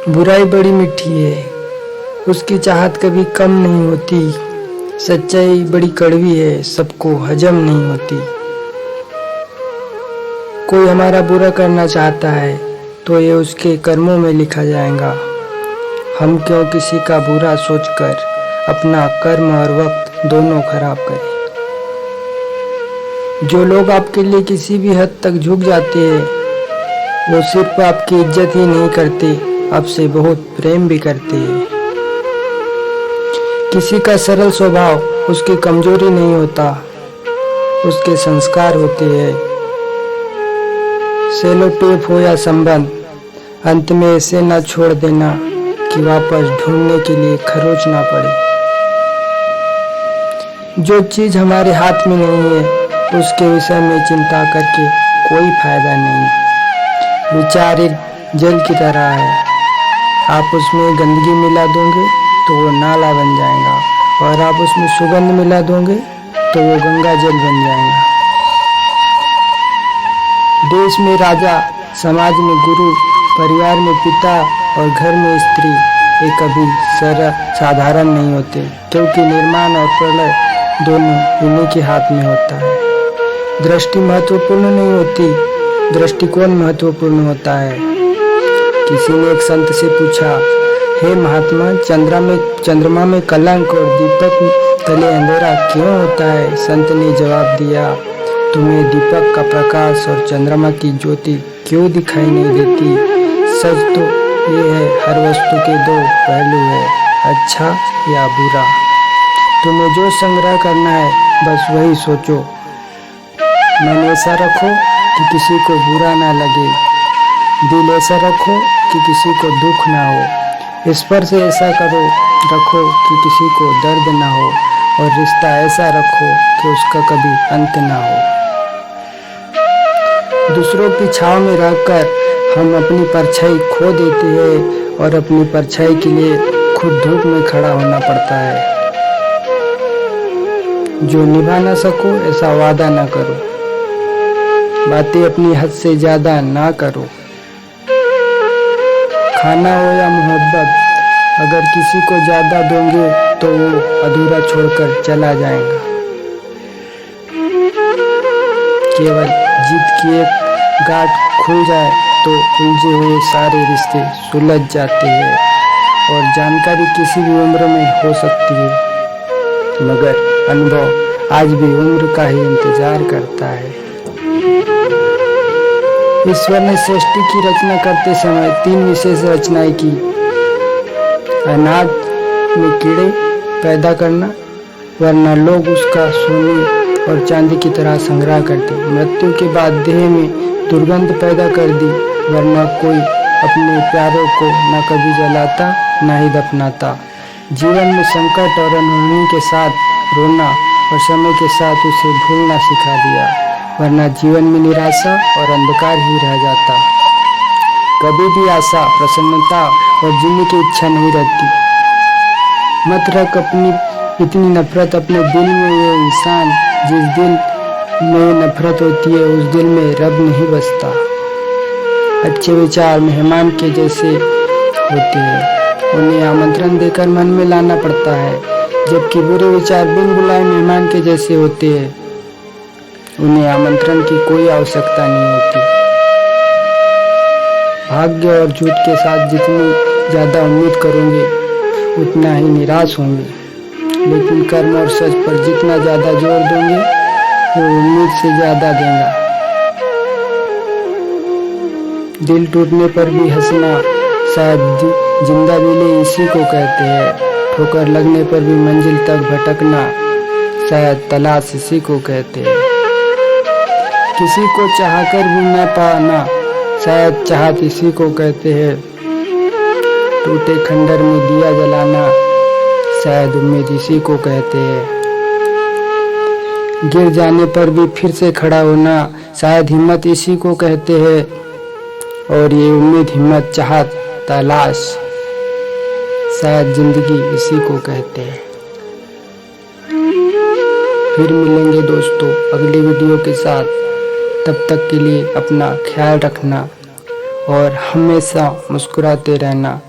बुराई बड़ी मीठी है, उसकी चाहत कभी कम नहीं होती। सच्चाई बड़ी कड़वी है, सबको हजम नहीं होती। कोई हमारा बुरा करना चाहता है तो ये उसके कर्मों में लिखा जाएगा। हम क्यों किसी का बुरा सोचकर अपना कर्म और वक्त दोनों खराब करें। जो लोग आपके लिए किसी भी हद तक झुक जाते हैं, वो सिर्फ आपकी इज्जत ही नहीं करते, आपसे बहुत प्रेम भी करते हैं। किसी का सरल स्वभाव उसकी कमजोरी नहीं होता, उसके संस्कार होते हैं। सेलो टेप हो या संबंध, अंत में इसे न छोड़ देना कि वापस ढूंढने के लिए खरोचना पड़े। जो चीज हमारे हाथ में नहीं है, उसके विषय में चिंता करके कोई फायदा नहीं। विचार एक जल की तरह है, आप उसमें गंदगी मिला दोगे तो वो नाला बन जाएगा, और आप उसमें सुगंध मिला दोगे तो वो गंगा जल बन जाएगा। देश में राजा, समाज में गुरु, परिवार में पिता और घर में स्त्री ये कभी साधारण नहीं होते, क्योंकि निर्माण और प्रलय दोनों इन्हीं के हाथ में होता है। दृष्टि महत्वपूर्ण नहीं होती, दृष्टिकोण महत्वपूर्ण होता है। किसी ने एक संत से पूछा, हे महात्मा, चंद्रमा में कलंक और दीपक तले अंधेरा क्यों होता है? संत ने जवाब दिया, तुम्हें दीपक का प्रकाश और चंद्रमा की ज्योति क्यों दिखाई नहीं देती? सच तो ये है, हर वस्तु के दो पहलू है, अच्छा या बुरा। तुम्हें जो संग्रह करना है बस वही सोचो। मन ऐसा रखो कि किसी को बुरा ना लगे, दिल ऐसा रखो कि किसी को दुख ना हो, स्पर्श ऐसा रखो कि किसी को दर्द ना हो, और रिश्ता ऐसा रखो कि उसका कभी अंत ना हो। दूसरों की छांव में रहकर हम अपनी परछाई खो देते हैं, और अपनी परछाई के लिए खुद धूप में खड़ा होना पड़ता है। जो निभा ना सको ऐसा वादा ना करो, बातें अपनी हद से ज्यादा ना करो। खाना हो या मोहब्बत, अगर किसी को ज्यादा दोगे तो वो अधूरा छोड़कर चला जाएगा। केवल जीत की एक गांठ खुल जाए तो उलझे हुए सारे रिश्ते सुलझ जाते हैं। और जानकारी किसी भी उम्र में हो सकती है, मगर अनुभव आज भी उम्र का ही इंतजार करता है। ईश्वर ने सृष्टि की रचना करते समय 3 विशेष रचनाएं की। अनाज में कीड़े पैदा करना, वरना लोग उसका सोने और चांदी की तरह संग्रह करते। मृत्यु के बाद देह में दुर्गंध पैदा कर दी, वरना कोई अपने प्यारों को न कभी जलाता न ही दफनाता। जीवन में संकट और अनहोनी के साथ रोना, और समय के साथ उसे भूलना सिखा दिया, वरना जीवन में निराशा और अंधकार ही रह जाता। कभी भी आशा, प्रसन्नता और जीने की इच्छा नहीं रहती। मत रख अपनी इतनी नफरत अपने दिल में। ये इंसान जिस दिल में नफरत होती है, उस दिल में रब नहीं बसता। अच्छे विचार मेहमान के जैसे होते हैं, उन्हें आमंत्रण देकर मन में लाना पड़ता है, जबकि बुरे विचार बिन बुलाए मेहमान के जैसे होते हैं, उन्हें आमंत्रण की कोई आवश्यकता नहीं होती। भाग्य और झूठ के साथ जितनी ज्यादा उम्मीद करोगे उतना ही निराश होंगे, लेकिन कर्म और सच पर जितना ज्यादा जोर दोगे वो उम्मीद से ज्यादा देगा। दिल टूटने पर भी हंसना, शायद जिंदा दिले इसी को कहते हैं। ठोकर लगने पर भी मंजिल तक भटकना, शायद तलाश इसी को कहते हैं। किसी को चाहकर भी न पाना, शायद चाहत इसी को कहते हैं। टूटे खंडर में दिया जलाना, शायद उम्मीद इसी को कहते हैं। गिर जाने पर भी फिर से खड़ा होना, शायद हिम्मत इसी को कहते हैं। और ये उम्मीद, हिम्मत, चाहत, तलाश, शायद जिंदगी इसी को कहते हैं। फिर मिलेंगे दोस्तों अगली वीडियो के साथ। तब तक के लिए अपना ख्याल रखना और हमेशा मुस्कुराते रहना।